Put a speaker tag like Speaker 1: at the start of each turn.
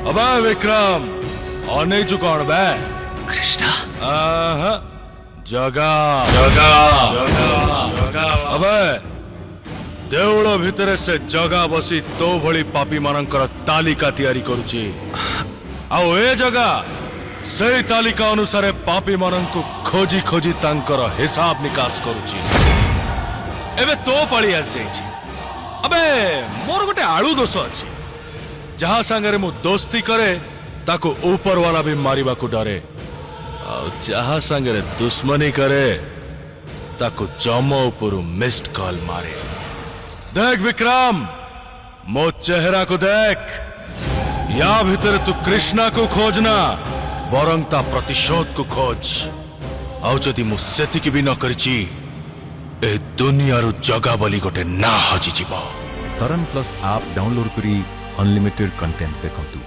Speaker 1: अबे विक्रम अनेचु कौन बे
Speaker 2: कृष्णा
Speaker 1: जगा जगा जगा अबे देउल भितर से जगा बसी तो भली पापी मानकर तालिका तैयारी करुची आउ ए जगा सही तालिका अनुसार पापी मानंकु खोजी खोजी तांकर हिसाब निकास करुची एबे तो पड़ी आसी अबे मोर गोटे आलू दोष अच्छी जहा सांगरे मु दोस्ती करे ताको ऊपर वाला भी मारिबा को डरे जहा सांगरे दुश्मनी करे ताको जम ऊपर मिस्ड कॉल मारे। देख विक्रम मो चेहरा को देख या भीतर तू कृष्णा को खोजना बरंग ता प्रतिशोध को खोज आउ जदि मु सेतिकी भी न करची ए दुनियारू जगा बोली गोटे ना हजी जीव।
Speaker 3: तरन प्लस आप डाउनलोड करी अनलिमिटेड कंटेंट देखंतु।